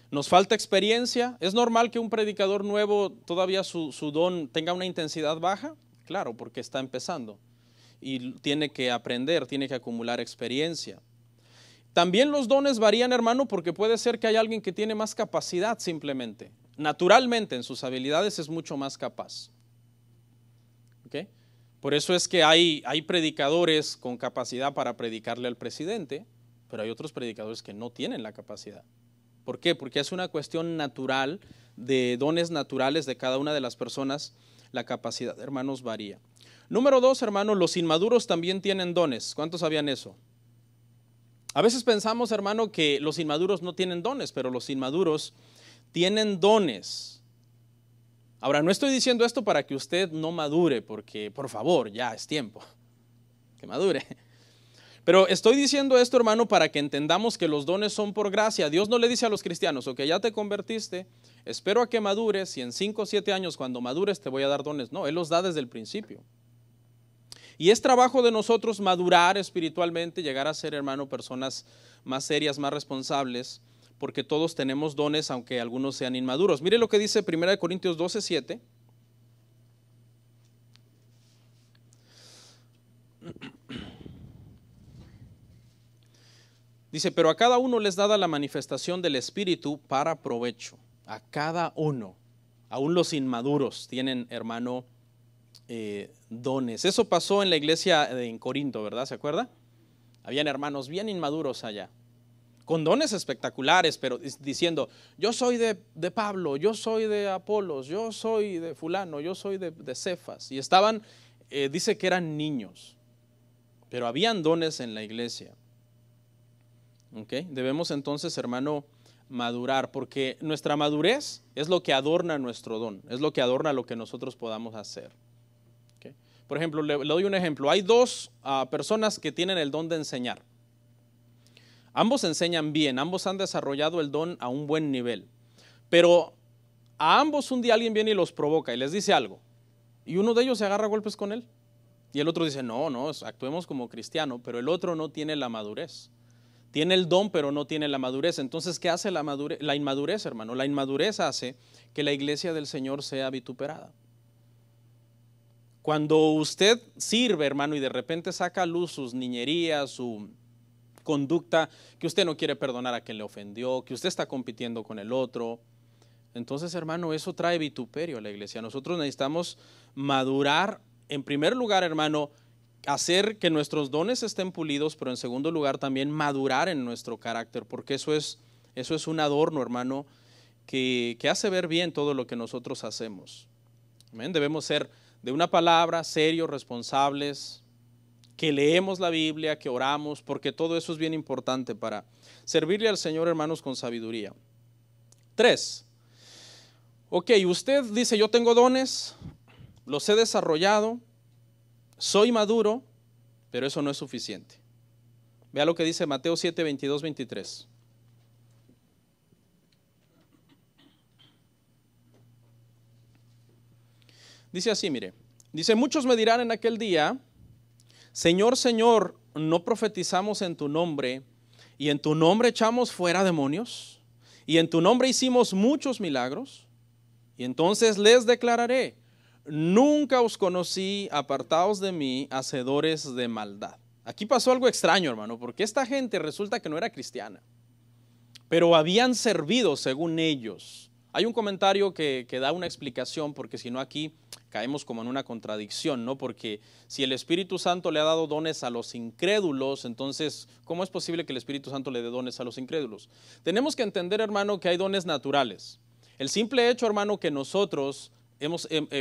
Nos falta experiencia. ¿Es normal que un predicador nuevo todavía su don tenga una intensidad baja? Claro, porque está empezando y tiene que aprender, tiene que acumular experiencia. También los dones varían, hermano, porque puede ser que haya alguien que tiene más capacidad simplemente. Naturalmente en sus habilidades es mucho más capaz. ¿Okay? Por eso es que hay predicadores con capacidad para predicarle al presidente, pero hay otros predicadores que no tienen la capacidad. ¿Por qué? Porque es una cuestión natural, de dones naturales de cada una de las personas. La capacidad, hermanos, varía. Número 2, hermano, los inmaduros también tienen dones. ¿Cuántos sabían eso? A veces pensamos, hermano, que los inmaduros no tienen dones, pero los inmaduros tienen dones. Ahora, no estoy diciendo esto para que usted no madure, porque, por favor, ya es tiempo que madure. Pero estoy diciendo esto, hermano, para que entendamos que los dones son por gracia. Dios no le dice a los cristianos, ok, ya te convertiste, espero a que madures y en 5 o 7 años cuando madures te voy a dar dones. No, Él los da desde el principio. Y es trabajo de nosotros madurar espiritualmente, llegar a ser, hermano, personas más serias, más responsables, porque todos tenemos dones, aunque algunos sean inmaduros. Mire lo que dice 1 Corintios 12:7. Dice, pero a cada uno les dada la manifestación del Espíritu para provecho. A cada uno, aún los inmaduros tienen, hermano, dones. Eso pasó en la iglesia en Corinto, ¿verdad? ¿Se acuerda? Habían hermanos bien inmaduros allá, con dones espectaculares, pero diciendo, yo soy de Pablo, yo soy de Apolos, yo soy de fulano, yo soy de Cefas. Y estaban, dice que eran niños. pero habían dones en la iglesia. ¿Okay? Debemos entonces, hermano, madurar, porque nuestra madurez es lo que adorna nuestro don, es lo que adorna lo que nosotros podamos hacer. ¿Okay? Por ejemplo, le doy un ejemplo. Hay dos personas que tienen el don de enseñar. Ambos enseñan bien, ambos han desarrollado el don a un buen nivel, pero a ambos un día alguien viene y los provoca y les dice algo, y uno de ellos se agarra a golpes con él, y el otro dice, no, actuemos como cristiano, pero el otro no tiene la madurez. Tiene el don, pero no tiene la madurez. Entonces, ¿qué hace la inmadurez, hermano? La inmadurez hace que la iglesia del Señor sea vituperada. Cuando usted sirve, hermano, y de repente saca a luz sus niñerías, su conducta, que usted no quiere perdonar a quien le ofendió, que usted está compitiendo con el otro, entonces, hermano, eso trae vituperio a la iglesia. Nosotros necesitamos madurar, en primer lugar, hermano, hacer que nuestros dones estén pulidos, pero en segundo lugar también madurar en nuestro carácter, porque eso es un adorno, hermano, que hace ver bien todo lo que nosotros hacemos. ¿Amén? Debemos ser de una palabra, serios, responsables, que leemos la Biblia, que oramos, porque todo eso es bien importante para servirle al Señor, hermanos, con sabiduría. 3. Ok, usted dice, yo tengo dones, los he desarrollado, soy maduro, pero eso no es suficiente. Vea lo que dice Mateo 7, 22, 23. Dice así, mire, dice, muchos me dirán en aquel día, Señor, Señor, ¿no profetizamos en tu nombre y en tu nombre echamos fuera demonios y en tu nombre hicimos muchos milagros? Y entonces les declararé, nunca os conocí, apartaos de mí, hacedores de maldad. Aquí pasó algo extraño, hermano, porque esta gente resulta que no era cristiana, pero habían servido según ellos. Hay un comentario que da una explicación, porque si no aquí caemos como en una contradicción, ¿no? Porque si el Espíritu Santo le ha dado dones a los incrédulos, entonces, ¿cómo es posible que el Espíritu Santo le dé dones a los incrédulos? Tenemos que entender, hermano, que hay dones naturales. El simple hecho, hermano, que nosotros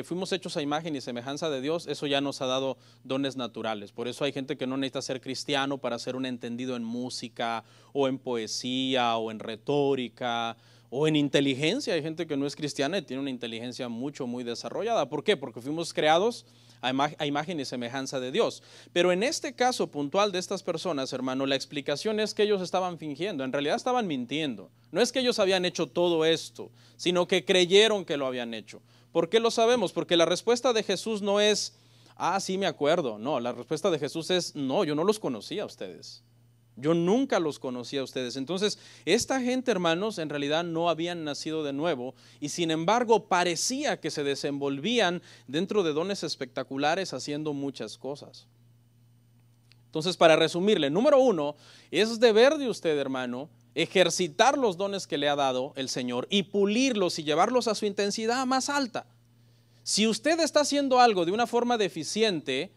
fuimos hechos a imagen y semejanza de Dios, eso ya nos ha dado dones naturales. Por eso hay gente que no necesita ser cristiano para ser un entendido en música, o en poesía, o en retórica, o en inteligencia. Hay gente que no es cristiana y tiene una inteligencia muy desarrollada. ¿Por qué? Porque fuimos creados a imagen y semejanza de Dios. Pero en este caso puntual de estas personas, hermano, la explicación es que ellos estaban fingiendo, en realidad estaban mintiendo. No es que ellos habían hecho todo esto, sino que creyeron que lo habían hecho. ¿Por qué lo sabemos? Porque la respuesta de Jesús no es, sí me acuerdo. No, la respuesta de Jesús es, no, yo no los conocía a ustedes. Yo nunca los conocía a ustedes. Entonces, esta gente, hermanos, en realidad no habían nacido de nuevo y sin embargo parecía que se desenvolvían dentro de dones espectaculares haciendo muchas cosas. Entonces, para resumirle, número 1, es deber de usted, hermano, ejercitar los dones que le ha dado el Señor y pulirlos y llevarlos a su intensidad más alta. Si usted está haciendo algo de una forma deficiente,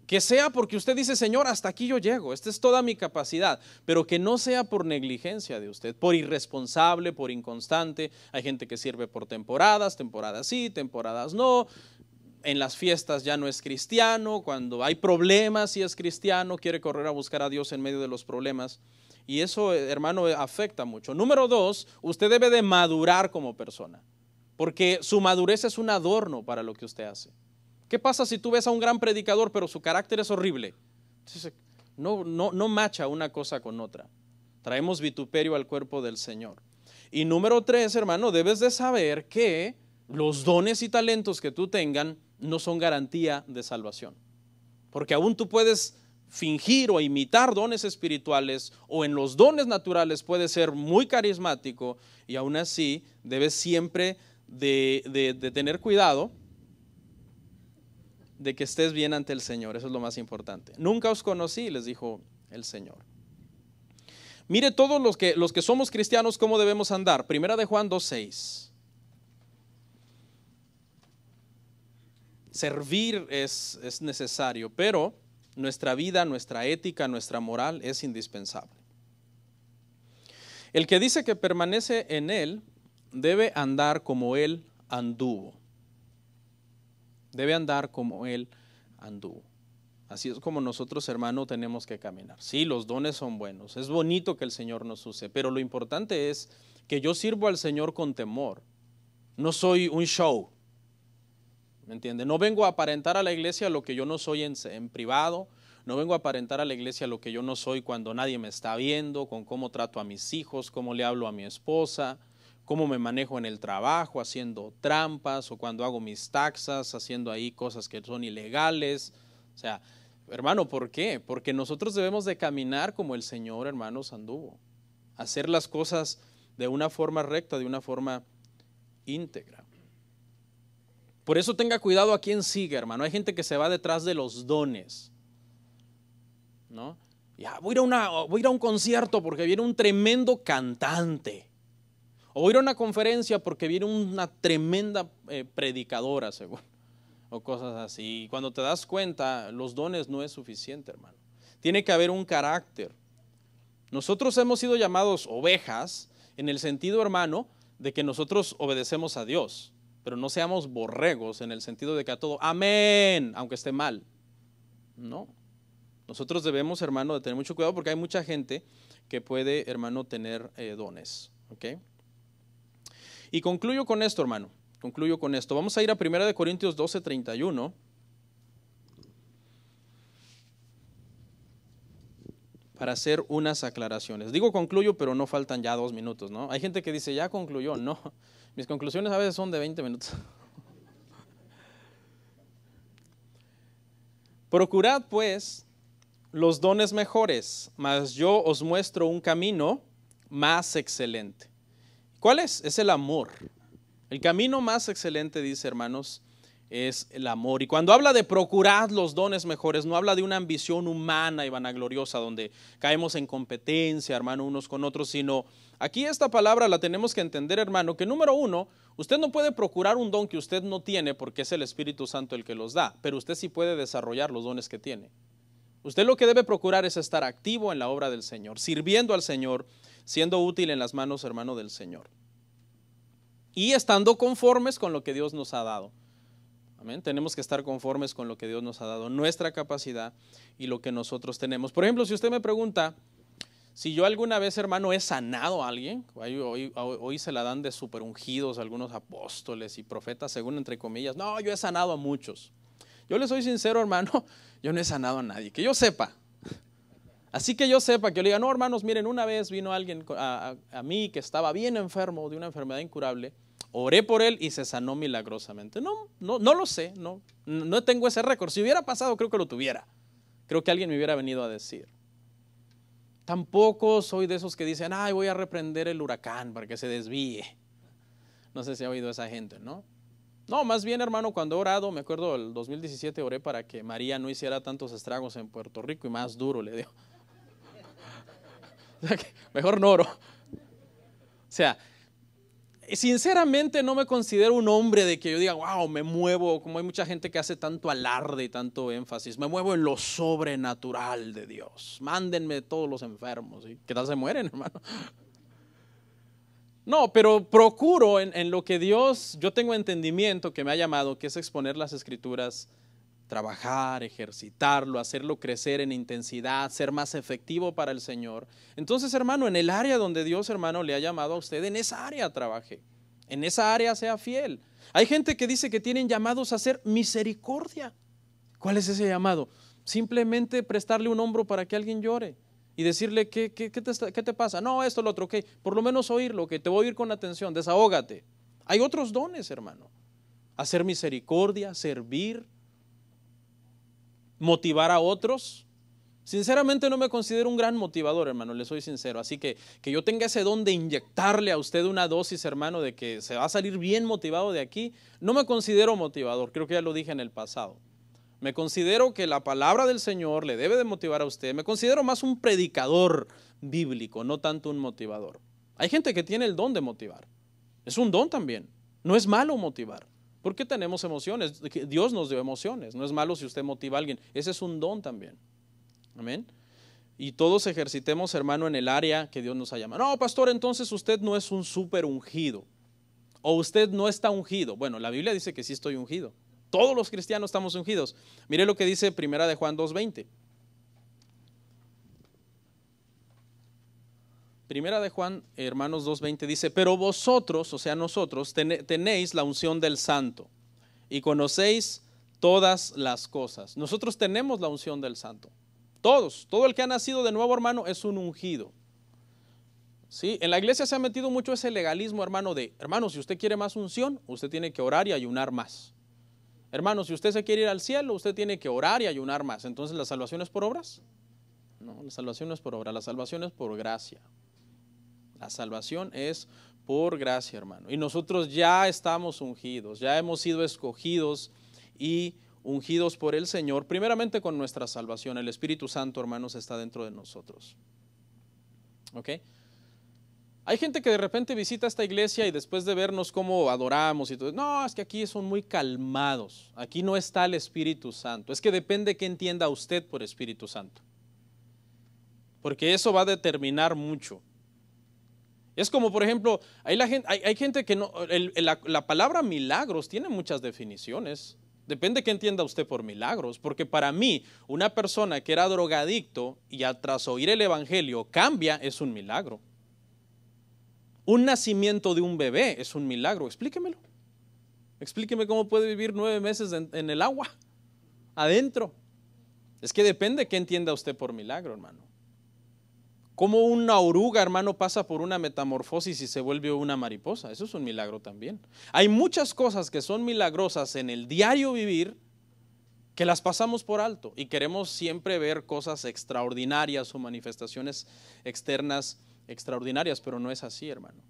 que sea porque usted dice, Señor, hasta aquí yo llego, esta es toda mi capacidad, pero que no sea por negligencia de usted, por irresponsable, por inconstante. Hay gente que sirve por temporadas sí, temporadas no. En las fiestas ya no es cristiano, cuando hay problemas sí es cristiano, quiere correr a buscar a Dios en medio de los problemas. Y eso, hermano, afecta mucho. Número 2, usted debe de madurar como persona, porque su madurez es un adorno para lo que usted hace. ¿Qué pasa si tú ves a un gran predicador pero su carácter es horrible? Entonces, no macha una cosa con otra. Traemos vituperio al cuerpo del Señor. Y número 3, hermano, debes de saber que los dones y talentos que tú tengan no son garantía de salvación. Porque aún tú puedes fingir o imitar dones espirituales, o en los dones naturales puedes ser muy carismático, y aún así debes siempre de tener cuidado de que estés bien ante el Señor. Eso es lo más importante. Nunca os conocí, les dijo el Señor. Mire todos los que somos cristianos cómo debemos andar. Primera de Juan 2:6. Servir es necesario, pero nuestra vida, nuestra ética, nuestra moral es indispensable. El que dice que permanece en Él debe andar como Él anduvo. Debe andar como Él anduvo. Así es como nosotros, hermano, tenemos que caminar. Sí, los dones son buenos. Es bonito que el Señor nos use, pero lo importante es que yo sirvo al Señor con temor. No soy un show. ¿Me entiende? No vengo a aparentar a la iglesia lo que yo no soy en privado. No vengo a aparentar a la iglesia lo que yo no soy cuando nadie me está viendo, con cómo trato a mis hijos, cómo le hablo a mi esposa, cómo me manejo en el trabajo, haciendo trampas, o cuando hago mis taxas, haciendo ahí cosas que son ilegales. O sea, hermano, ¿por qué? Porque nosotros debemos de caminar como el Señor, hermanos, anduvo. Hacer las cosas de una forma recta, de una forma íntegra. Por eso tenga cuidado a quién sigue, hermano. Hay gente que se va detrás de los dones, ¿no? Ya, voy a ir a un concierto porque viene un tremendo cantante. O voy a ir a una conferencia porque viene una tremenda predicadora, según. O cosas así. Y cuando te das cuenta, los dones no es suficiente, hermano. Tiene que haber un carácter. Nosotros hemos sido llamados ovejas en el sentido, hermano, de que nosotros obedecemos a Dios, pero no seamos borregos en el sentido de que a todo, amén, aunque esté mal. No. Nosotros debemos, hermano, de tener mucho cuidado porque hay mucha gente que puede, hermano, tener dones. ¿Ok? Y concluyo con esto, hermano. Concluyo con esto. Vamos a ir a 1 Corintios 12:31. Para hacer unas aclaraciones. Digo concluyo, pero no faltan ya 2 minutos, ¿no? Hay gente que dice, ya concluyó. No, mis conclusiones a veces son de 20 minutos. Procurad, pues, los dones mejores, mas yo os muestro un camino más excelente. ¿Cuál es? Es el amor. El camino más excelente, dice, hermanos, es el amor. Y cuando habla de procurar los dones mejores, no habla de una ambición humana y vanagloriosa donde caemos en competencia, hermano, unos con otros, sino aquí esta palabra la tenemos que entender, hermano, que número uno, usted no puede procurar un don que usted no tiene porque es el Espíritu Santo el que los da, pero usted sí puede desarrollar los dones que tiene. Usted lo que debe procurar es estar activo en la obra del Señor, sirviendo al Señor, siendo útil en las manos, hermano, del Señor. Y estando conformes con lo que Dios nos ha dado. Amén. Tenemos que estar conformes con lo que Dios nos ha dado, nuestra capacidad y lo que nosotros tenemos. Por ejemplo, si usted me pregunta, si yo alguna vez, hermano, he sanado a alguien, hoy se la dan de super ungidos algunos apóstoles y profetas, según entre comillas. No, yo he sanado a muchos. Yo le soy sincero, hermano, yo no he sanado a nadie, que yo sepa. Así que yo sepa, que yo le diga, no, hermanos, miren, una vez vino alguien a mí que estaba bien enfermo de una enfermedad incurable. Oré por él y se sanó milagrosamente. No lo sé, no tengo ese récord. Si hubiera pasado, creo que lo tuviera. Creo que alguien me hubiera venido a decir. Tampoco soy de esos que dicen, ay, voy a reprender el huracán para que se desvíe. No sé si ha oído esa gente, ¿no? No, más bien, hermano, cuando he orado, me acuerdo el 2017 oré para que María no hiciera tantos estragos en Puerto Rico y más duro le dio. O sea, que mejor no oro. O sea, sinceramente no me considero un hombre de que yo diga, wow, me muevo, como hay mucha gente que hace tanto alarde y tanto énfasis, me muevo en lo sobrenatural de Dios. Mándenme todos los enfermos. ¿Sí? ¿Qué tal se mueren, hermano? No, pero procuro en lo que Dios, yo tengo entendimiento que me ha llamado, que es exponer las Escrituras, trabajar, ejercitarlo, hacerlo crecer en intensidad, ser más efectivo para el Señor. Entonces, hermano, en el área donde Dios, hermano, le ha llamado a usted, en esa área trabaje, en esa área sea fiel. Hay gente que dice que tienen llamados a hacer misericordia. ¿Cuál es ese llamado? Simplemente prestarle un hombro para que alguien llore y decirle, ¿qué te pasa? No, esto, lo otro, ok, por lo menos oírlo, que te voy a oír con atención, desahógate. Hay otros dones, hermano, hacer misericordia, servir, motivar a otros. Sinceramente no me considero un gran motivador, hermano, le soy sincero. Así que yo tenga ese don de inyectarle a usted una dosis, hermano, de que se va a salir bien motivado de aquí, no me considero motivador, creo que ya lo dije en el pasado. Me considero que la palabra del Señor le debe de motivar a usted. Me considero más un predicador bíblico, no tanto un motivador. Hay gente que tiene el don de motivar. Es un don también. No es malo motivar. Porque tenemos emociones. Dios nos dio emociones. No es malo si usted motiva a alguien. Ese es un don también. Amén. Y todos ejercitemos, hermano, en el área que Dios nos ha llamado. No, pastor, entonces usted no es un súper ungido. O usted no está ungido. Bueno, la Biblia dice que sí estoy ungido. Todos los cristianos estamos ungidos. Mire lo que dice Primera de Juan 2:20. Primera de Juan, hermanos, 2:20 dice, pero vosotros, o sea nosotros, tenéis la unción del Santo y conocéis todas las cosas. Nosotros tenemos la unción del Santo. Todos, todo el que ha nacido de nuevo, hermano, es un ungido. ¿Sí? En la iglesia se ha metido mucho ese legalismo, hermano, hermano, si usted quiere más unción, usted tiene que orar y ayunar más. Hermano, si usted se quiere ir al cielo, usted tiene que orar y ayunar más. Entonces, ¿la salvación es por obras? No, la salvación no es por obra, la salvación es por gracia. La salvación es por gracia, hermano. Y nosotros ya estamos ungidos, ya hemos sido escogidos y ungidos por el Señor, primeramente con nuestra salvación. El Espíritu Santo, hermanos, está dentro de nosotros. ¿Ok? Hay gente que de repente visita esta iglesia y después de vernos cómo adoramos y todo, no, es que aquí son muy calmados, aquí no está el Espíritu Santo. Es que depende qué entienda usted por Espíritu Santo, porque eso va a determinar mucho. Es como, por ejemplo, hay gente que no, la palabra milagros tiene muchas definiciones. Depende qué entienda usted por milagros, porque para mí, una persona que era drogadicto y tras oír el evangelio cambia, es un milagro. Un nacimiento de un bebé es un milagro. Explíquemelo. Explíqueme cómo puede vivir 9 meses en el agua, adentro. Es que depende qué entienda usted por milagro, hermano. Como una oruga, hermano, pasa por una metamorfosis y se vuelve una mariposa. Eso es un milagro también. Hay muchas cosas que son milagrosas en el diario vivir que las pasamos por alto y queremos siempre ver cosas extraordinarias o manifestaciones externas extraordinarias, pero no es así, hermano.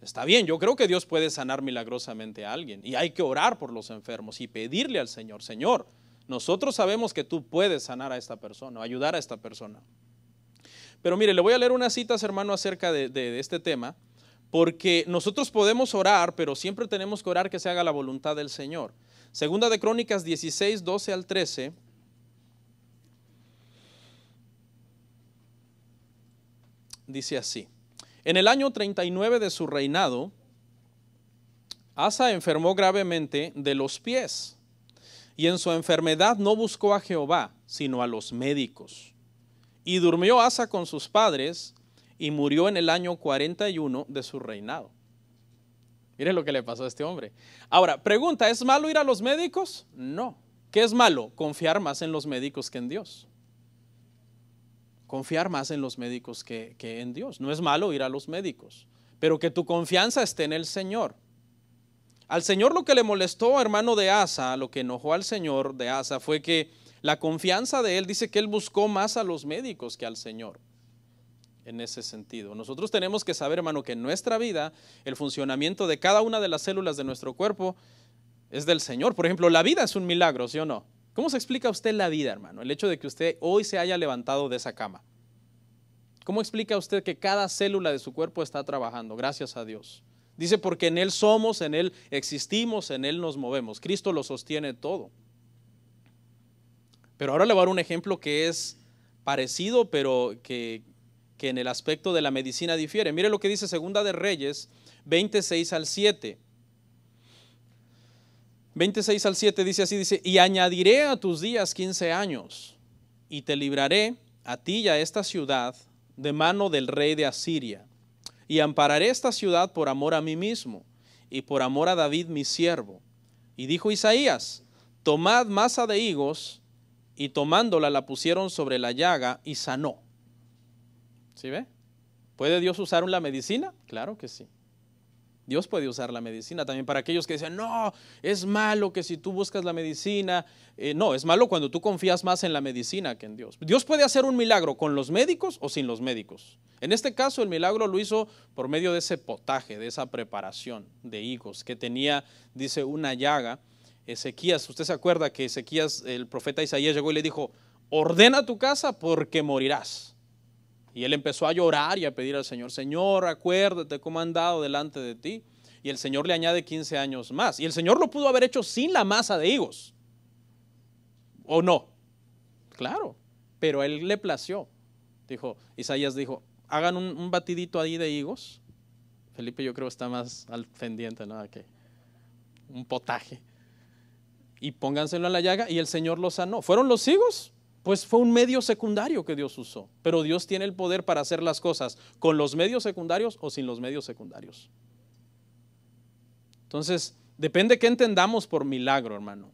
Está bien, yo creo que Dios puede sanar milagrosamente a alguien y hay que orar por los enfermos y pedirle al Señor, Señor, nosotros sabemos que tú puedes sanar a esta persona, ayudar a esta persona. Pero mire, le voy a leer unas citas, hermano, acerca de este tema, porque nosotros podemos orar, pero siempre tenemos que orar que se haga la voluntad del Señor. Segunda de Crónicas 16, 12 al 13. Dice así: en el año 39 de su reinado, Asa enfermó gravemente de los pies, y en su enfermedad no buscó a Jehová, sino a los médicos. Y durmió Asa con sus padres y murió en el año 41 de su reinado. Miren lo que le pasó a este hombre. Ahora, pregunta, ¿es malo ir a los médicos? No. ¿Qué es malo? Confiar más en los médicos que en Dios. Confiar más en los médicos que en Dios. No es malo ir a los médicos, pero que tu confianza esté en el Señor. Al Señor lo que le molestó, hermano, de Asa, lo que enojó al Señor de Asa fue que la confianza de él, dice que él buscó más a los médicos que al Señor. En ese sentido, nosotros tenemos que saber, hermano, que en nuestra vida el funcionamiento de cada una de las células de nuestro cuerpo es del Señor. Por ejemplo, la vida es un milagro, ¿sí o no? ¿Cómo se explica usted la vida, hermano? El hecho de que usted hoy se haya levantado de esa cama. ¿Cómo explica usted que cada célula de su cuerpo está trabajando? Gracias a Dios. Dice, porque en Él somos, en Él existimos, en Él nos movemos. Cristo lo sostiene todo. Pero ahora le voy a dar un ejemplo que es parecido, pero que en el aspecto de la medicina difiere. Mire lo que dice Segunda de Reyes 26 al 7. 26 al 7 dice así, dice, y añadiré a tus días 15 años, y te libraré a ti y a esta ciudad de mano del rey de Asiria, y ampararé esta ciudad por amor a mí mismo, y por amor a David mi siervo. Y dijo Isaías, tomad masa de higos, y tomándola la pusieron sobre la llaga y sanó. ¿Sí ve? ¿Puede Dios usar la medicina? Claro que sí. Dios puede usar la medicina también para aquellos que dicen, no, es malo que si tú buscas la medicina. No, es malo cuando tú confías más en la medicina que en Dios. Dios puede hacer un milagro con los médicos o sin los médicos. En este caso el milagro lo hizo por medio de ese potaje, de esa preparación de higos que tenía, dice, una llaga. Ezequías, usted se acuerda que Ezequías, el profeta Isaías llegó y le dijo, ordena tu casa porque morirás. Y él empezó a llorar y a pedir al Señor, Señor, acuérdate cómo han dado delante de ti. Y el Señor le añade 15 años más. Y el Señor lo pudo haber hecho sin la masa de higos. ¿O no? Claro, pero a él le plació. Isaías dijo, hagan un batidito ahí de higos. Felipe yo creo está más al pendiente, ¿no? Que un potaje. y pónganselo en la llaga y el Señor los sanó. ¿Fueron los higos? Pues fue un medio secundario que Dios usó, pero Dios tiene el poder para hacer las cosas con los medios secundarios o sin los medios secundarios. Entonces, depende qué entendamos por milagro, hermano.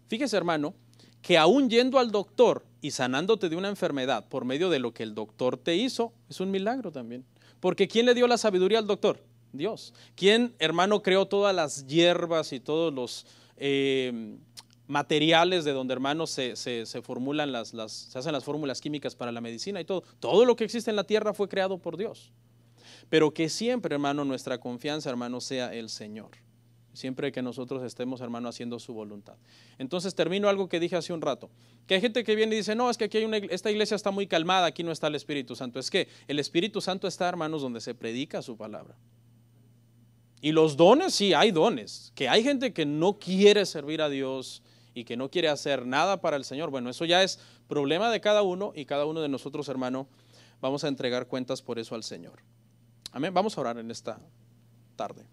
Fíjese, hermano, que aún yendo al doctor y sanándote de una enfermedad por medio de lo que el doctor te hizo, es un milagro también. Porque ¿quién le dio la sabiduría al doctor? Dios. ¿Quién, hermano, creó todas las hierbas y todos los materiales de donde, hermano, se formulan se hacen las fórmulas químicas para la medicina y todo? Todo lo que existe en la tierra fue creado por Dios. Pero que siempre, hermano, nuestra confianza, hermano, sea el Señor. Siempre que nosotros estemos, hermano, haciendo su voluntad. Entonces termino algo que dije hace un rato, que hay gente que viene y dice, no, es que aquí esta iglesia está muy calmada, aquí no está el Espíritu Santo. Es que el Espíritu Santo está, hermanos, donde se predica su palabra. Y los dones, sí, hay dones. Que hay gente que no quiere servir a Dios y que no quiere hacer nada para el Señor. Bueno, eso ya es problema de cada uno y cada uno de nosotros, hermano, vamos a entregar cuentas por eso al Señor. Amén. Vamos a orar en esta tarde.